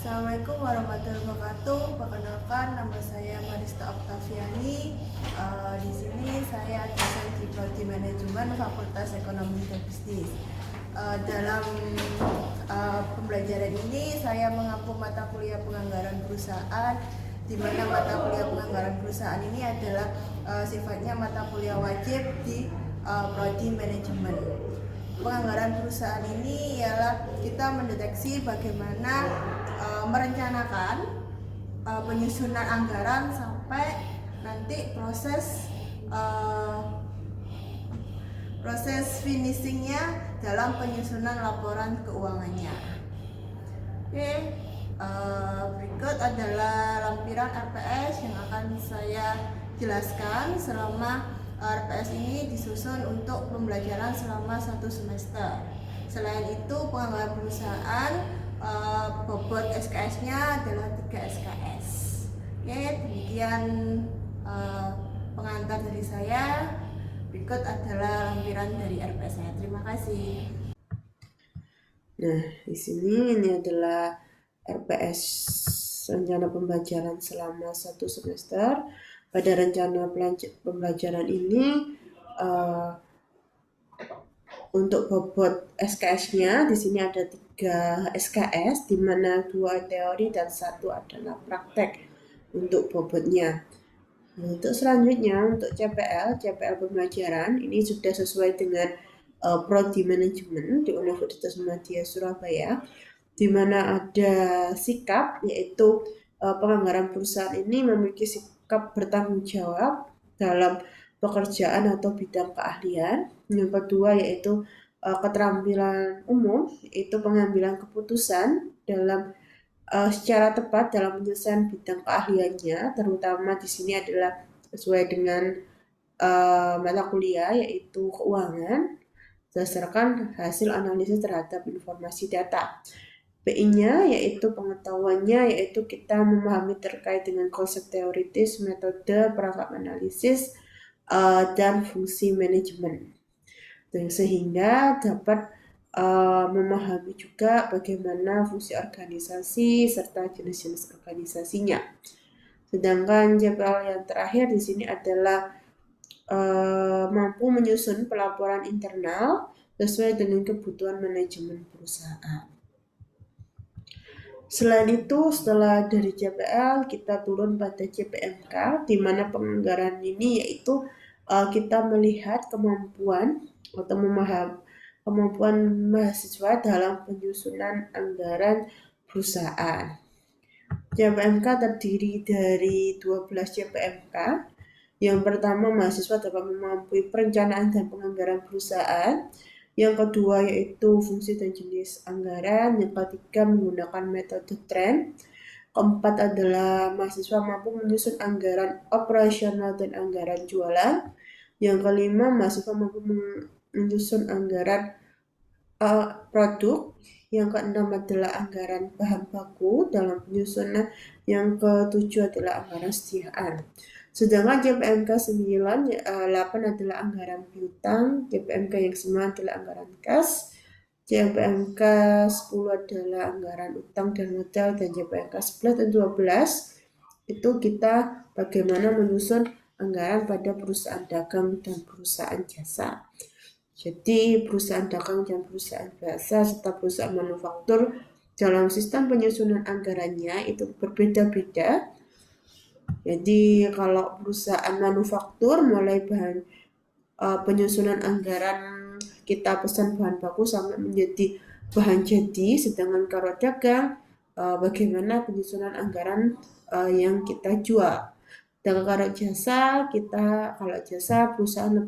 Assalamualaikum warahmatullahi wabarakatuh. Perkenalkan, nama saya Marista Oktaviani. Di sini saya dosen di Prodi Manajemen Fakultas Ekonomi dan Bisnis. Dalam pembelajaran ini saya mengampu mata kuliah penganggaran perusahaan, di mana mata kuliah penganggaran perusahaan ini adalah sifatnya mata kuliah wajib di Prodi Manajemen. Penganggaran perusahaan ini ialah kita mendeteksi bagaimana merencanakan penyusunan anggaran sampai nanti proses finishingnya dalam penyusunan laporan keuangannya. Oke, berikut adalah lampiran RPS yang akan saya jelaskan. Selama RPS ini disusun untuk pembelajaran selama 1 semester. Selain itu, penganggaran perusahaan bobot SKS-nya adalah 3 SKS. Oke, demikian pengantar dari saya. Berikut adalah lampiran dari RPS saya. Terima kasih. Nah, di sini ini adalah RPS rencana pembelajaran selama 1 semester. Pada rencana pembelajaran ini untuk bobot SKS-nya di sini ada 3 SKS, di mana 2 teori dan 1 adalah praktek untuk bobotnya. Nah, untuk selanjutnya untuk CPL pembelajaran ini sudah sesuai dengan Prodi Manajemen di Universitas Muhammadiyah Surabaya, di mana ada sikap, yaitu penganggaran perusahaan ini memiliki sikap bertanggung jawab dalam pekerjaan atau bidang keahlian. Yang kedua yaitu keterampilan umum, yaitu pengambilan keputusan dalam secara tepat dalam penyelesaian bidang keahliannya, terutama di sini adalah sesuai dengan mata kuliah yaitu keuangan berdasarkan hasil analisis terhadap informasi data. PI-nya yaitu pengetahuannya, yaitu kita memahami terkait dengan konsep teoritis, metode, perangkat analisis, dan fungsi manajemen. Dan sehingga dapat memahami juga bagaimana fungsi organisasi serta jenis-jenis organisasinya. Sedangkan JPL yang terakhir di sini adalah mampu menyusun pelaporan internal sesuai dengan kebutuhan manajemen perusahaan. Selain itu, setelah dari JPL kita turun pada JPMK, di mana penganggaran ini yaitu kita melihat kemampuan atau memahami kemampuan mahasiswa dalam penyusunan anggaran perusahaan. JPMK terdiri dari 12 JPMK. Yang pertama, mahasiswa dapat memahami perencanaan dan penganggaran perusahaan. Yang kedua yaitu fungsi dan jenis anggaran. Yang ketiga menggunakan metode trend. Keempat adalah mahasiswa mampu menyusun anggaran operasional dan anggaran jualan. Yang kelima, mahasiswa mampu menyusun anggaran produk. Yang keenam adalah anggaran bahan baku dalam penyusunan. Yang ketujuh adalah anggaran sediaan. Sedangkan JPMK 8 adalah anggaran piutang, JPMK yang 9 adalah anggaran kas, JPMK 10 adalah anggaran utang dan modal, dan JPMK 11 dan 12 itu kita bagaimana menyusun anggaran pada perusahaan dagang dan perusahaan jasa. Jadi perusahaan dagang dan perusahaan jasa serta perusahaan manufaktur dalam sistem penyusunan anggarannya itu berbeda-beda. Jadi kalau perusahaan manufaktur mulai bahan penyusunan anggaran kita pesan bahan baku sampai menjadi bahan jadi, sedangkan kalau dagang bagaimana penyusunan anggaran yang kita jual. Dan kalau jasa perusahaan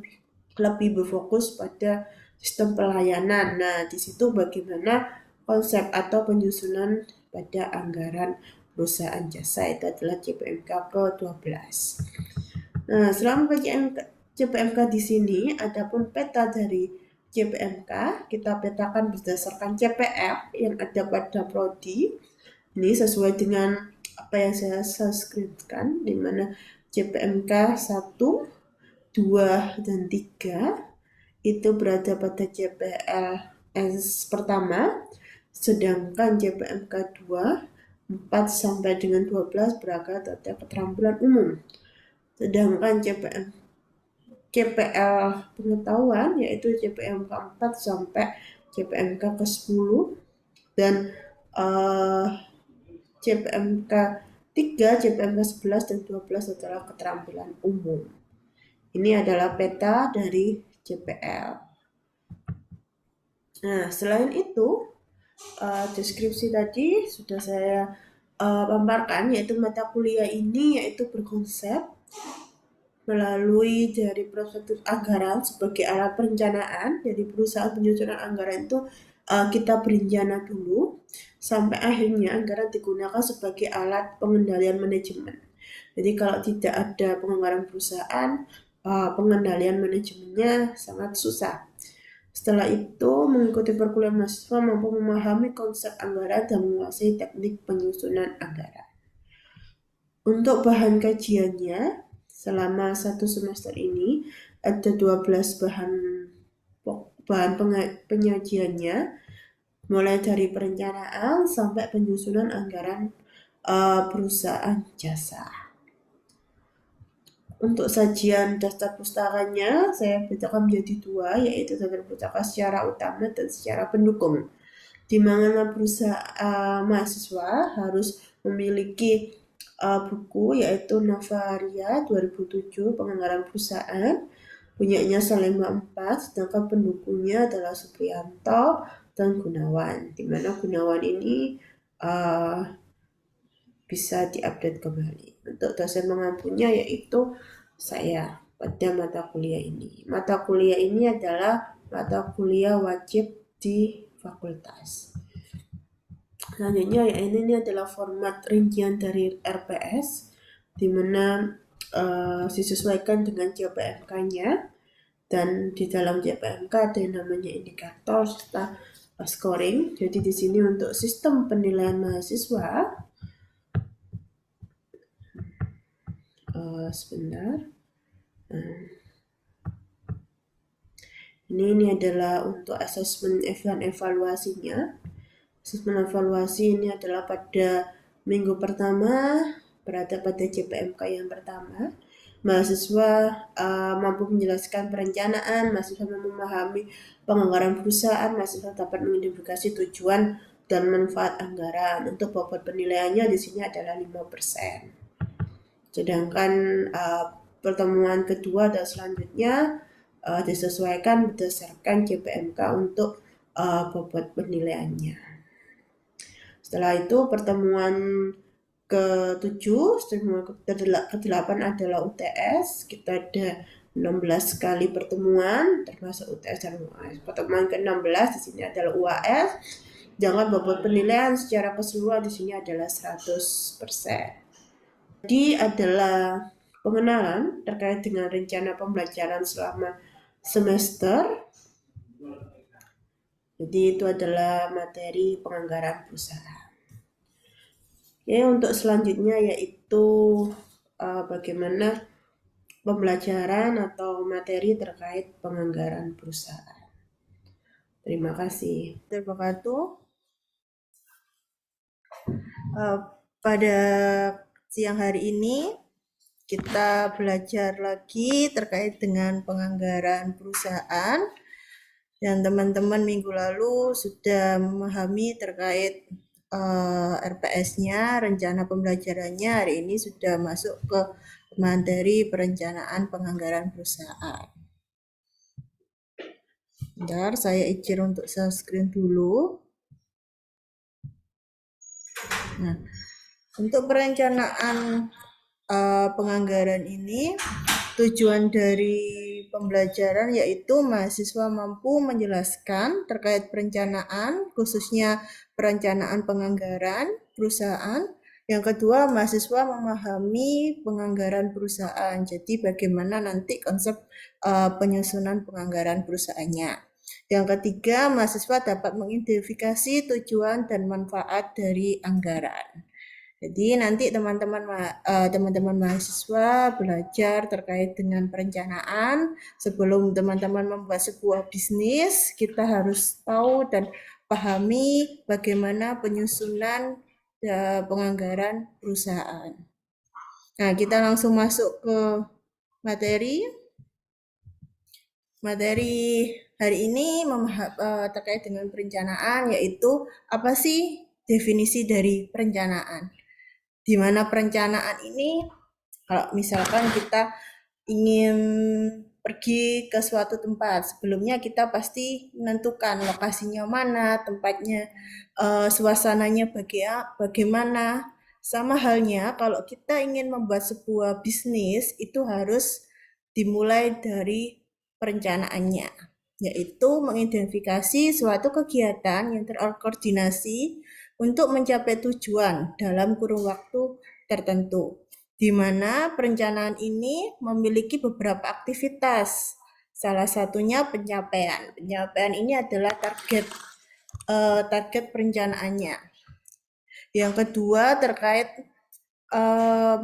lebih berfokus pada sistem pelayanan. Nah, di situ bagaimana konsep atau penyusunan pada anggaran perusahaan jasa itu adalah JPMK ke-12. Nah, selama JPMK di sini, adapun peta dari JPMK kita petakan berdasarkan CPF yang ada pada prodi. Ini sesuai dengan apa yang saya screenkan, di mana JPMK 1, 2, dan 3 itu berada pada JPLS pertama, sedangkan JPMK 2 4 sampai dengan 12 berangkat data keterampilan umum. Sedangkan CPL pengetahuan yaitu CPMK 4 sampai CPMK ke 10 dan CPMK 3, CPMK 11 dan 12 adalah keterampilan umum. Ini adalah peta dari CPL. Nah, selain itu, deskripsi tadi sudah saya paparkan, yaitu mata kuliah ini yaitu berkonsep melalui dari prosedur anggaran sebagai alat perencanaan. Jadi perusahaan penyusunan anggaran itu kita berencana dulu sampai akhirnya anggaran digunakan sebagai alat pengendalian manajemen. Jadi kalau tidak ada penganggaran perusahaan, pengendalian manajemennya sangat susah. Setelah itu, mengikuti perkuliahan mahasiswa mampu memahami konsep anggaran dan menguasai teknik penyusunan anggaran. Untuk bahan kajiannya, selama 1 semester ini ada 12 bahan penyajiannya, mulai dari perencanaan sampai penyusunan anggaran perusahaan jasa. Untuk sajian daftar pustakanya, saya bedakan menjadi 2, yaitu daftar pustaka secara utama dan secara pendukung. Di mana perusahaan mahasiswa harus memiliki buku yaitu Navaria 2007 penganggaran perusahaan, punyanya Salemba 4, sedangkan pendukungnya adalah Supriyanto dan Gunawan. Di mana Gunawan ini bisa diupdate kembali. Untuk dosen mengampunya yaitu saya pada mata kuliah ini. Mata kuliah ini adalah mata kuliah wajib di fakultas. Selanjutnya ya ini adalah format rincian dari RPS di mana disesuaikan dengan CPMK-nya, dan di dalam CPMK ada yang namanya indikator serta scoring. Jadi di sini untuk sistem penilaian mahasiswa sebentar. Ini adalah untuk asesmen dan evaluasinya. Asesmen evaluasi ini adalah pada minggu pertama berada pada CPMK yang pertama. Mahasiswa mampu menjelaskan perencanaan, mahasiswa mampu memahami penganggaran perusahaan, mahasiswa dapat mengidentifikasi tujuan dan manfaat anggaran. Untuk bobot penilaiannya di sini adalah 5%. Sedangkan pertemuan kedua dan selanjutnya disesuaikan berdasarkan CPMK untuk bobot penilaiannya. Setelah itu pertemuan ke-7, ke-8 adalah UTS. Kita ada 16 kali pertemuan termasuk UTS dan UAS. Pertemuan ke-16 di sini adalah UAS. Jangan bobot penilaian secara keseluruhan di sini adalah 100%. Jadi adalah pengenalan terkait dengan rencana pembelajaran selama semester. Jadi itu adalah materi penganggaran perusahaan. Ya, untuk selanjutnya yaitu bagaimana pembelajaran atau materi terkait penganggaran perusahaan. Terima kasih. Terima kasih. Pada siang hari ini kita belajar lagi terkait dengan penganggaran perusahaan, dan teman-teman minggu lalu sudah memahami terkait RPS-nya, rencana pembelajarannya. Hari ini sudah masuk ke materi perencanaan penganggaran perusahaan. Bentar, saya izin untuk share screen dulu. Nah, untuk perencanaan penganggaran ini, tujuan dari pembelajaran yaitu mahasiswa mampu menjelaskan terkait perencanaan, khususnya perencanaan penganggaran perusahaan. Yang kedua, mahasiswa memahami penganggaran perusahaan. Jadi bagaimana nanti konsep penyusunan penganggaran perusahaannya. Yang ketiga, mahasiswa dapat mengidentifikasi tujuan dan manfaat dari anggaran. Jadi nanti teman-teman mahasiswa belajar terkait dengan perencanaan. Sebelum teman-teman membuat sebuah bisnis, kita harus tahu dan pahami bagaimana penyusunan penganggaran perusahaan. Nah, kita langsung masuk ke materi. Materi hari ini terkait dengan perencanaan, yaitu apa sih definisi dari perencanaan. Di mana perencanaan ini, kalau misalkan kita ingin pergi ke suatu tempat, sebelumnya kita pasti menentukan lokasinya mana, tempatnya, suasananya bagaimana. Sama halnya kalau kita ingin membuat sebuah bisnis, itu harus dimulai dari perencanaannya, yaitu mengidentifikasi suatu kegiatan yang terkoordinasi untuk mencapai tujuan dalam kurun waktu tertentu, di mana perencanaan ini memiliki beberapa aktivitas. Salah satunya pencapaian. Pencapaian ini adalah target perencanaannya. Yang kedua terkait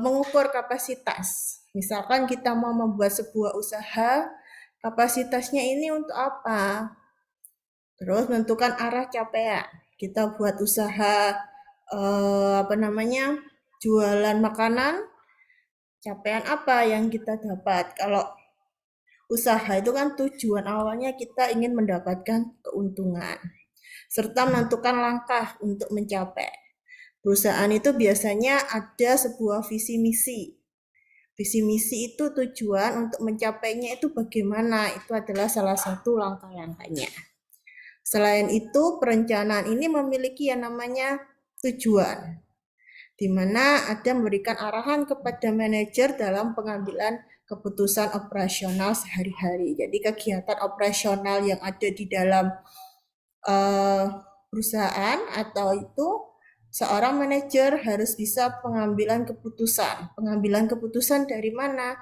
mengukur kapasitas. Misalkan kita mau membuat sebuah usaha, kapasitasnya ini untuk apa? Terus menentukan arah capaian. Kita buat usaha jualan makanan, capaian apa yang kita dapat? Kalau usaha itu kan tujuan awalnya kita ingin mendapatkan keuntungan, serta menentukan langkah untuk mencapai. Perusahaan itu biasanya ada sebuah visi misi. Visi misi itu tujuan untuk mencapainya itu bagaimana, itu adalah salah satu langkah-langkahnya. Selain itu, perencanaan ini memiliki yang namanya tujuan, di mana ada memberikan arahan kepada manajer dalam pengambilan keputusan operasional sehari-hari. Jadi kegiatan operasional yang ada di dalam perusahaan atau itu seorang manajer harus bisa pengambilan keputusan. Pengambilan keputusan dari mana?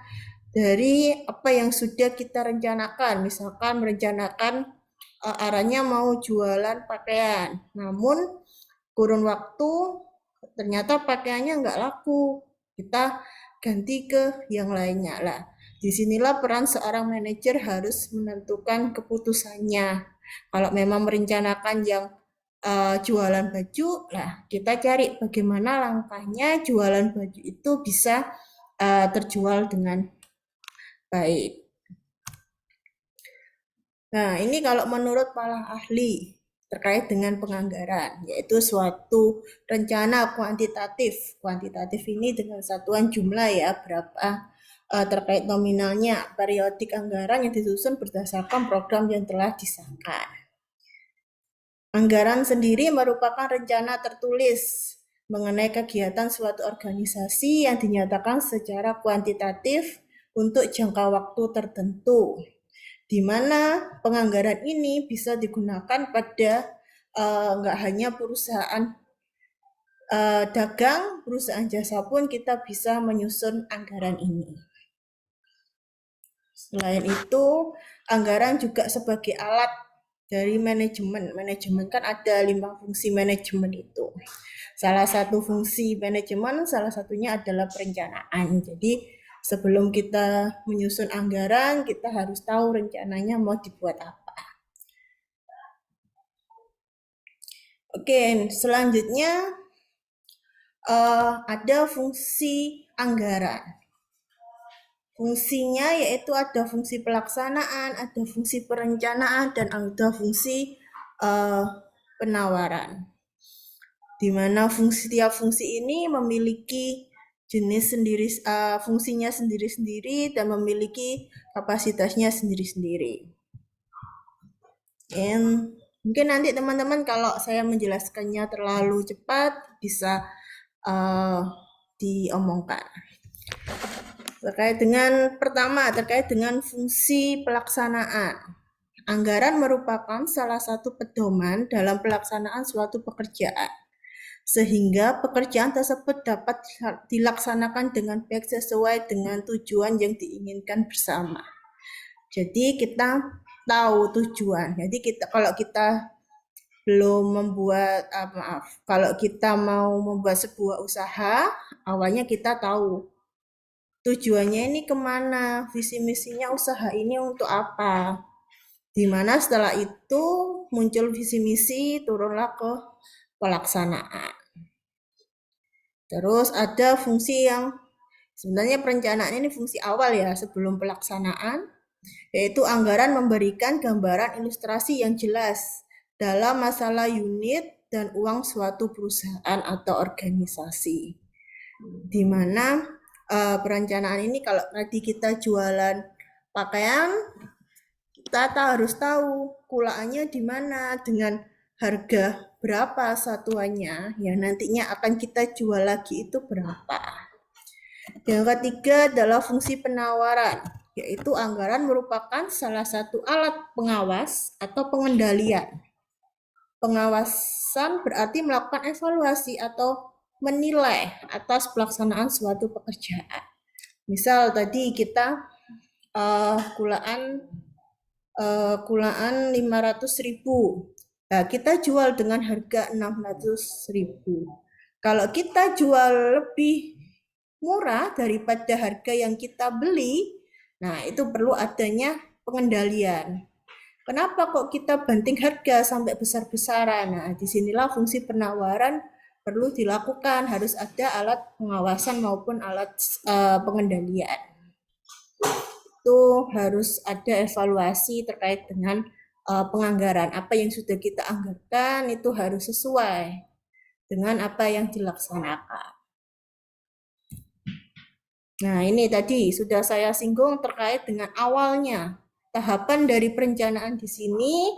Dari apa yang sudah kita rencanakan. Misalkan merencanakan arahnya mau jualan pakaian, namun kurun waktu ternyata pakaiannya nggak laku, kita ganti ke yang lainnya lah. Disinilah peran seorang manajer harus menentukan keputusannya. Kalau memang merencanakan yang jualan baju, lah kita cari bagaimana langkahnya jualan baju itu bisa terjual dengan baik. Nah, ini kalau menurut para ahli terkait dengan penganggaran, yaitu suatu rencana kuantitatif. Kuantitatif ini dengan satuan jumlah ya, berapa terkait nominalnya, periodik anggaran yang disusun berdasarkan program yang telah disahkan. Anggaran sendiri merupakan rencana tertulis mengenai kegiatan suatu organisasi yang dinyatakan secara kuantitatif untuk jangka waktu tertentu, di mana penganggaran ini bisa digunakan pada nggak hanya perusahaan dagang, perusahaan jasa pun kita bisa menyusun anggaran ini. Selain itu, anggaran juga sebagai alat dari manajemen. Manajemen kan ada 5 fungsi manajemen itu. Salah satu fungsi manajemen, salah satunya adalah perencanaan. Jadi sebelum kita menyusun anggaran, kita harus tahu rencananya mau dibuat apa. Oke, selanjutnya ada fungsi anggaran. Fungsinya yaitu ada fungsi pelaksanaan, ada fungsi perencanaan, dan ada fungsi penawaran. Di mana tiap fungsi ini memiliki jenis sendiri, fungsinya sendiri-sendiri dan memiliki kapasitasnya sendiri-sendiri. Dan mungkin nanti teman-teman kalau saya menjelaskannya terlalu cepat bisa diomongkan. Terkait dengan fungsi pelaksanaan. Anggaran merupakan salah satu pedoman dalam pelaksanaan suatu pekerjaan, sehingga pekerjaan tersebut dapat dilaksanakan dengan baik sesuai dengan tujuan yang diinginkan bersama. Jadi kita tahu tujuan. Jadi kalau kita mau membuat sebuah usaha, awalnya kita tahu tujuannya ini kemana, visi misinya usaha ini untuk apa. Dimana setelah itu muncul visi misi, turunlah ke pelaksanaan. Terus ada fungsi yang sebenarnya perencanaan ini fungsi awal ya sebelum pelaksanaan, yaitu anggaran memberikan gambaran ilustrasi yang jelas dalam masalah unit dan uang suatu perusahaan atau organisasi. Di mana perencanaan ini kalau tadi kita jualan pakaian, kita harus tahu kulaannya di mana dengan harga berapa satuannya yang nantinya akan kita jual lagi itu berapa. Yang ketiga adalah fungsi penawaran, yaitu anggaran merupakan salah satu alat pengawas atau pengendalian. Pengawasan berarti melakukan evaluasi atau menilai atas pelaksanaan suatu pekerjaan. Misal tadi kita kulaan 500.000. Nah, kita jual dengan harga 600.000. Kalau kita jual lebih murah daripada harga yang kita beli, nah itu perlu adanya pengendalian. Kenapa kok kita banting harga sampai besar-besaran? Nah, disinilah fungsi penawaran perlu dilakukan, harus ada alat pengawasan maupun alat pengendalian. Itu harus ada evaluasi terkait dengan penganggaran. Apa yang sudah kita anggarkan itu harus sesuai dengan apa yang dilaksanakan. Nah, ini tadi sudah saya singgung terkait dengan awalnya. Tahapan dari perencanaan di sini,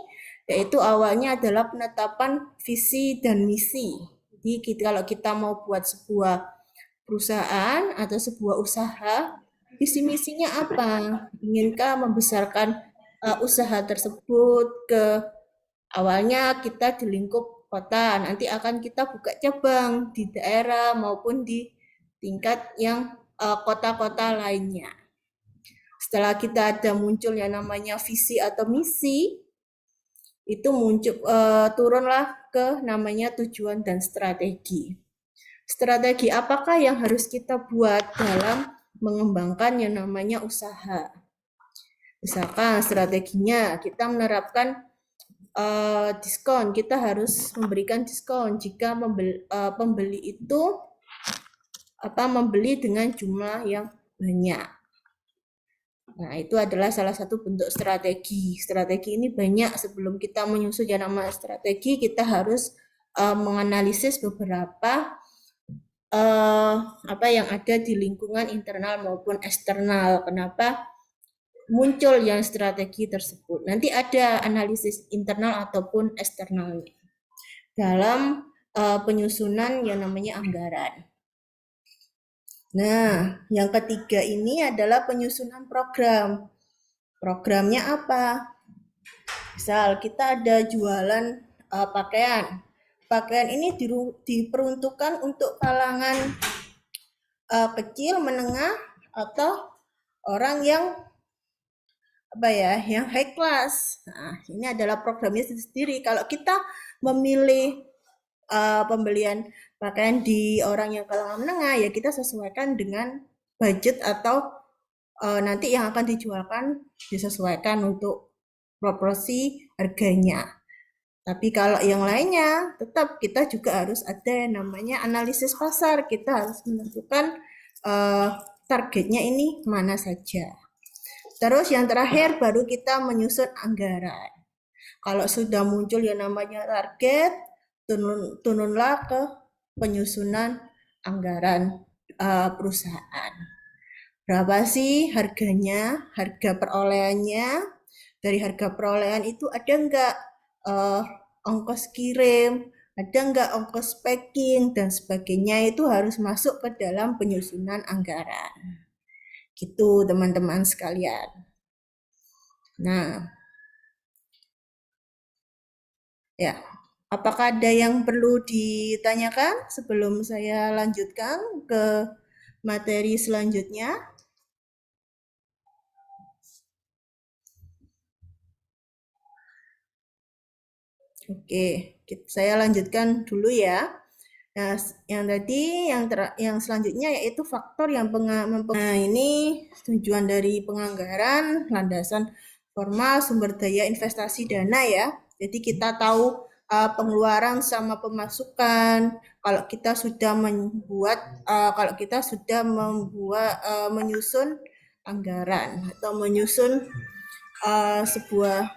yaitu awalnya adalah penetapan visi dan misi. Jadi kalau kita mau buat sebuah perusahaan atau sebuah usaha, visi misinya apa? Inginkah membesarkan usaha tersebut ke awalnya kita di lingkup kota, nanti akan kita buka cabang di daerah maupun di tingkat yang kota-kota lainnya. Setelah kita ada muncul yang namanya visi atau misi, itu muncul turunlah ke namanya tujuan dan strategi. Strategi apakah yang harus kita buat dalam mengembangkan yang namanya usaha? Misalkan strateginya kita menerapkan diskon, kita harus memberikan diskon jika pembeli itu membeli dengan jumlah yang banyak. Nah, itu adalah salah satu bentuk strategi. Strategi ini banyak. Sebelum kita menyusun yang namanya strategi, kita harus menganalisis beberapa apa yang ada di lingkungan internal maupun eksternal. Kenapa muncul yang strategi tersebut? Nanti ada analisis internal ataupun eksternal dalam penyusunan yang namanya anggaran. Nah, yang ketiga ini adalah penyusunan program. Programnya apa? Misal kita ada jualan pakaian. Pakaian ini diperuntukkan untuk kalangan kecil, menengah, atau orang yang yang high class. Nah, ini adalah programnya sendiri. Kalau kita memilih pembelian pakaian di orang yang kalangan menengah, ya kita sesuaikan dengan budget atau nanti yang akan dijualkan disesuaikan untuk proporsi harganya. Tapi kalau yang lainnya, tetap kita juga harus ada yang namanya analisis pasar. Kita harus menentukan targetnya ini mana saja. Terus yang terakhir baru kita menyusun anggaran. Kalau sudah muncul yang namanya target, turunlah ke penyusunan anggaran perusahaan. Berapa sih harganya, harga perolehannya? Dari harga perolehan itu ada enggak ongkos kirim, ada enggak ongkos packing, dan sebagainya itu harus masuk ke dalam penyusunan anggaran. Gitu teman-teman sekalian. Nah, ya, apakah ada yang perlu ditanyakan sebelum saya lanjutkan ke materi selanjutnya? Oke, saya lanjutkan dulu ya. Nah, yang tadi, yang selanjutnya yaitu faktor yang nah, ini tujuan dari penganggaran, landasan formal, sumber daya investasi dana ya. Jadi kita tahu pengeluaran sama pemasukan. Kalau kita sudah menyusun anggaran atau menyusun sebuah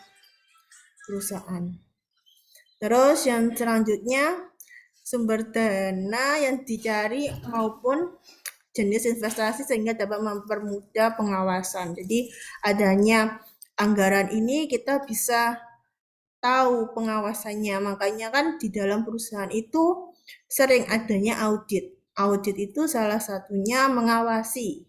perusahaan. Terus yang selanjutnya, sumber dana yang dicari maupun jenis investasi sehingga dapat mempermudah pengawasan. Jadi adanya anggaran ini kita bisa tahu pengawasannya. Makanya kan di dalam perusahaan itu sering adanya audit. Audit itu salah satunya mengawasi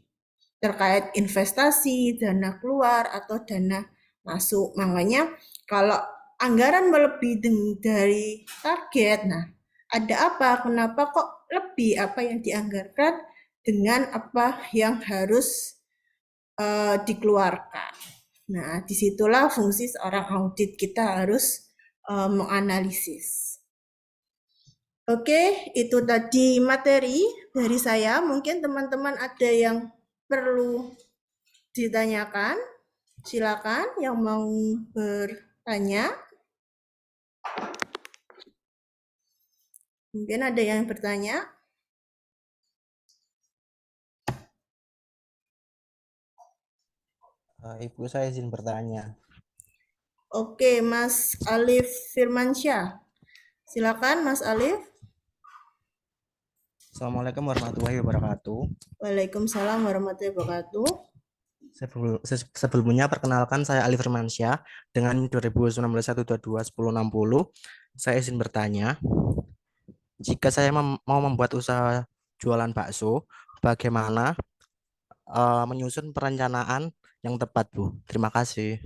terkait investasi, dana keluar atau dana masuk. Makanya kalau anggaran melebihi dari target, nah ada apa? Kenapa kok lebih apa yang dianggarkan dengan apa yang harus dikeluarkan? Nah, disitulah fungsi seorang audit, kita harus menganalisis. Oke, itu tadi materi dari saya. Mungkin teman-teman ada yang perlu ditanyakan. Silakan yang mau bertanya. Mungkin ada yang bertanya. Ibu, saya izin bertanya. Oke, Mas Alif Firmansyah. Silakan, Mas Alif. Assalamualaikum warahmatullahi wabarakatuh. Waalaikumsalam warahmatullahi wabarakatuh. Sebelumnya perkenalkan, saya Ali Firmansyah dengan 2019-122-1060. Saya izin bertanya, jika saya mau membuat usaha jualan bakso, bagaimana menyusun perencanaan yang tepat, Bu? Terima kasih.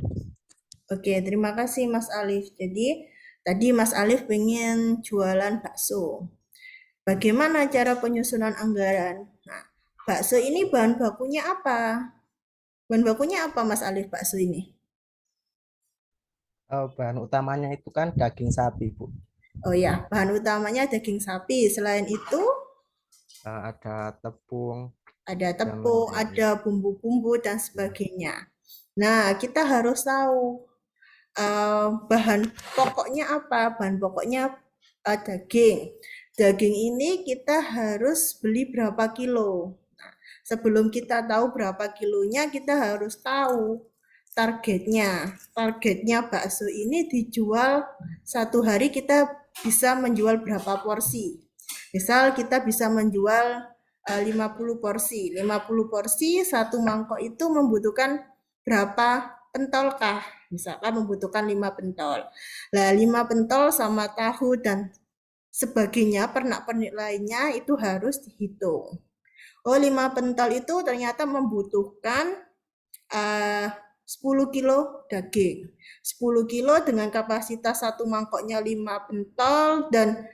Oke, terima kasih Mas Alif. Jadi tadi Mas Alif pengen jualan bakso. Bagaimana cara penyusunan anggaran? Nah, bakso ini bahan bakunya apa? Bahan bakunya apa Mas Alif bakso ini? Bahan utamanya itu kan daging sapi, Bu. Oh ya, bahan utamanya daging sapi. Selain itu Ada tepung ada dan tepung, lain-lain. ada bumbu-bumbu dan sebagainya. Nah, kita harus tahu bahan pokoknya apa? Bahan pokoknya daging. Daging ini kita harus beli berapa kilo. Nah, sebelum kita tahu berapa kilonya, kita harus tahu targetnya. Targetnya bakso ini dijual satu hari kita bisa menjual berapa porsi. Misal kita bisa menjual 50 porsi. 50 porsi, satu mangkok itu membutuhkan berapa pentol kah? Misalkan membutuhkan 5 pentol. Nah, 5 pentol sama tahu dan sebagainya, pernak-pernik lainnya itu harus dihitung. Oh, 5 pentol itu ternyata membutuhkan 10 kilo daging. 10 kilo dengan kapasitas satu mangkoknya 5 pentol dan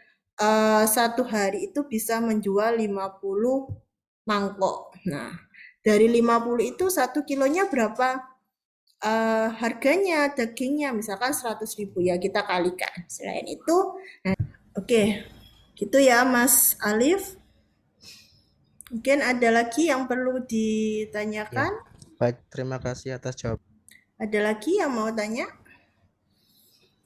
satu hari itu bisa menjual 50 mangkok. Nah, dari 50 itu 1 kilonya berapa harganya dagingnya? Misalkan 100.000 ya, kita kalikan. Selain itu, oke, gitu ya Mas Alif. Mungkin ada lagi yang perlu Ya, ditanyakan? baik, terima kasih atas jawaban. Ada lagi yang mau tanya?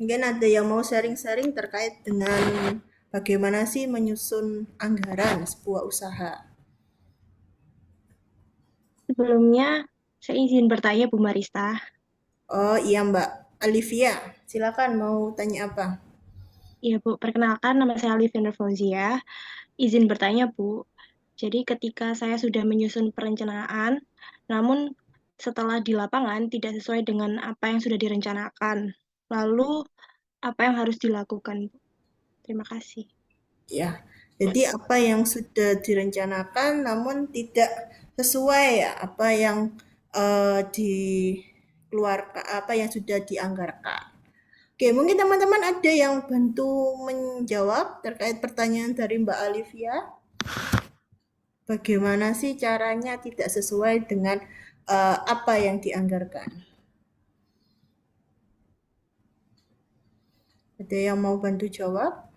Mungkin ada yang mau sharing-sharing terkait dengan bagaimana sih menyusun anggaran sebuah usaha. Sebelumnya, saya izin bertanya Bu Marista. Oh iya Mbak Alivia, silakan mau tanya apa? Iya Bu, perkenalkan nama saya Alivia Fauzia. Izin bertanya Bu, jadi ketika saya sudah menyusun perencanaan, namun setelah di lapangan tidak sesuai dengan apa yang sudah direncanakan. Lalu, apa yang harus dilakukan Bu? Terima kasih. Ya, jadi apa yang sudah direncanakan namun tidak sesuai ya apa yang dikeluarkan, apa yang sudah dianggarkan. Oke, mungkin teman-teman ada yang bantu menjawab terkait pertanyaan dari Mbak Alivia. Bagaimana sih caranya tidak sesuai dengan apa yang dianggarkan? Ada yang mau bantu jawab?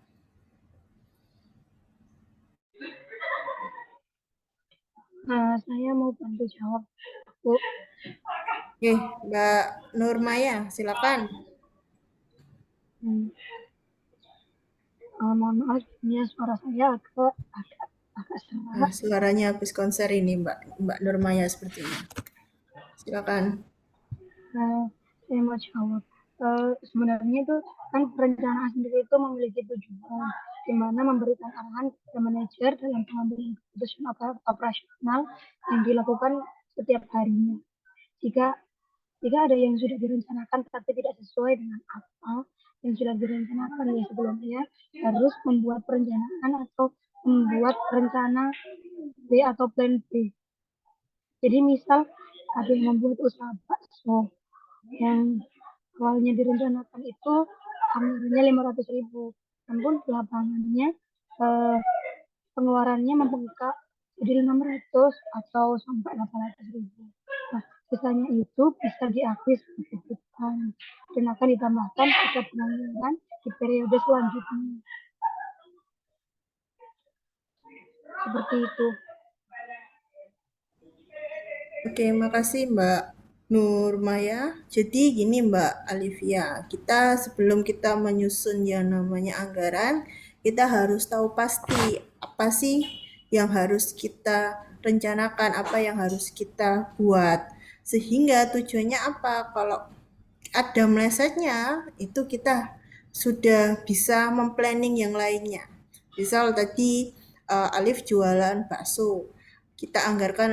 Saya mau bantu jawab, Bu. Oke, Mbak Nurmaya, silakan. Mohon maaf, ini suara saya agak serak. Suaranya habis konser ini Mbak Nurmaya sepertinya. Silakan. Saya mau jawab. Sebenarnya itu kan perencanaan sendiri itu memiliki tujuan, di mana memberikan arahan kepada manajer dalam pengambilan keputusan operasional yang dilakukan setiap harinya. Jika ada yang sudah direncanakan tapi tidak sesuai dengan apa yang sudah direncanakan ya sebelumnya, harus membuat perencanaan atau membuat rencana B atau plan B. Jadi misal ada yang membuat usaha bakso yang awalnya direncanakan itu anggarannya 500.000, namun lapangannya pengeluarannya membengkak jadi 600 atau sampai 800.000. Nah, sisanya itu bisa diakui sebagai hutang dan akan ditambahkan pada penganggaran di periode selanjutnya. Seperti itu. Oke, makasih Mbak Nurmaya. Jadi gini Mbak Alivia, sebelum kita menyusun yang namanya anggaran, kita harus tahu pasti apa sih yang harus kita rencanakan, apa yang harus kita buat. Sehingga tujuannya apa? Kalau ada melesetnya, itu kita sudah bisa memplanning yang lainnya. Misal tadi Alif jualan bakso, kita anggarkan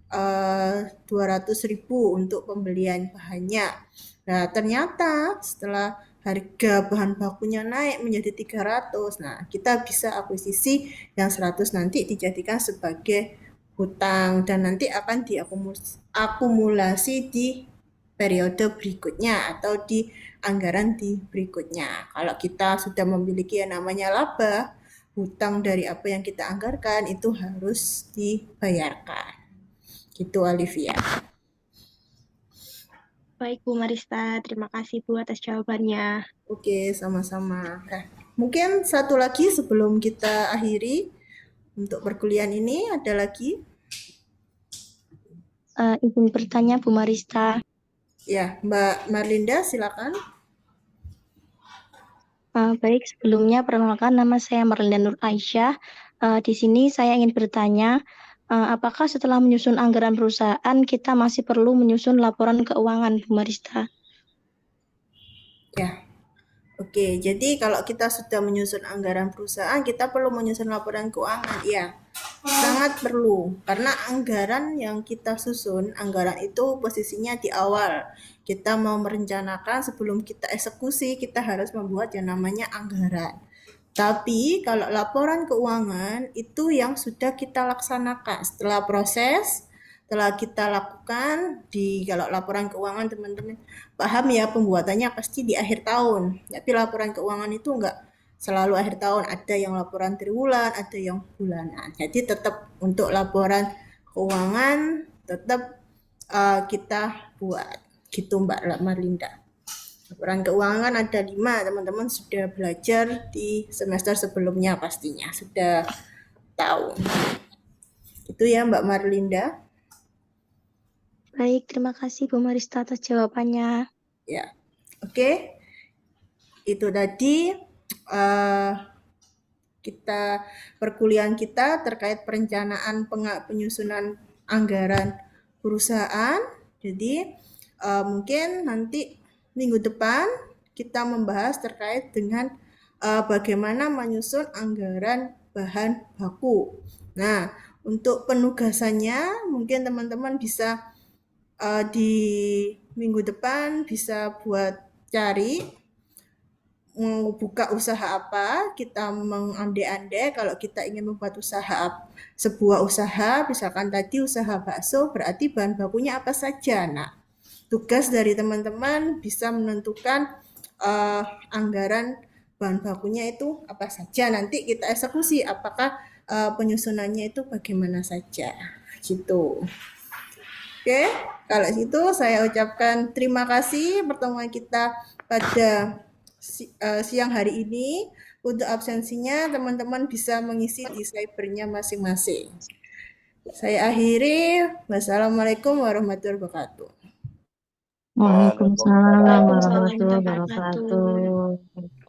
200.000 untuk pembelian bahannya. Nah, ternyata setelah harga bahan bakunya naik menjadi 300, nah kita bisa akuisisi yang 100 nanti dijadikan sebagai hutang dan nanti akan diakumulasi di periode berikutnya atau di anggaran di berikutnya. Kalau kita sudah memiliki yang namanya laba, hutang dari apa yang kita anggarkan itu harus dibayarkan. Gitu Olivia. Baik Bu Marista, terima kasih Bu atas jawabannya. Oke, sama-sama. Mungkin satu lagi sebelum kita akhiri untuk perkuliahan ini, ada lagi? Izin bertanya Bu Marista. Ya, Mbak Marlinda silakan. Baik, sebelumnya perkenalkan nama saya Marlinda Nur Aisyah. Di sini saya ingin bertanya, apakah setelah menyusun anggaran perusahaan kita masih perlu menyusun laporan keuangan Bu Marista? Ya. Oke, jadi kalau kita sudah menyusun anggaran perusahaan, kita perlu menyusun laporan keuangan. Ya, sangat perlu. Karena anggaran yang kita susun, anggaran itu posisinya di awal. Kita mau merencanakan sebelum kita eksekusi, kita harus membuat yang namanya anggaran. Tapi kalau laporan keuangan itu yang sudah kita laksanakan setelah proses, telah kita lakukan kalau laporan keuangan teman-teman paham ya, pembuatannya pasti di akhir tahun. Tapi laporan keuangan itu enggak selalu akhir tahun, ada yang laporan triwulan, ada yang bulanan. Jadi tetap untuk laporan keuangan tetap kita buat. Gitu Mbak Marlinda. Laporan keuangan ada 5, teman-teman sudah belajar di semester sebelumnya pastinya, sudah tahu. Itu ya Mbak Marlinda. Baik, terima kasih Bu Marista atas jawabannya. Ya, oke. Itu tadi perkuliahan kita terkait perencanaan penyusunan anggaran perusahaan. Jadi mungkin nanti minggu depan kita membahas terkait dengan bagaimana menyusun anggaran bahan baku. Nah, untuk penugasannya mungkin teman-teman bisa di minggu depan bisa buat cari mau buka usaha apa, kita mengandai-andai kalau kita ingin membuat sebuah usaha, misalkan tadi usaha bakso, berarti bahan bakunya apa saja. Nah, tugas dari teman-teman bisa menentukan anggaran bahan bakunya itu apa saja. Nanti kita eksekusi apakah penyusunannya itu bagaimana saja. Gitu. Oke, kalau itu saya ucapkan terima kasih pertemuan kita pada siang hari ini. Untuk absensinya teman-teman bisa mengisi di cybernya masing-masing. Saya akhiri. Wassalamualaikum warahmatullahi wabarakatuh. Waalaikumsalam warahmatullahi wabarakatuh.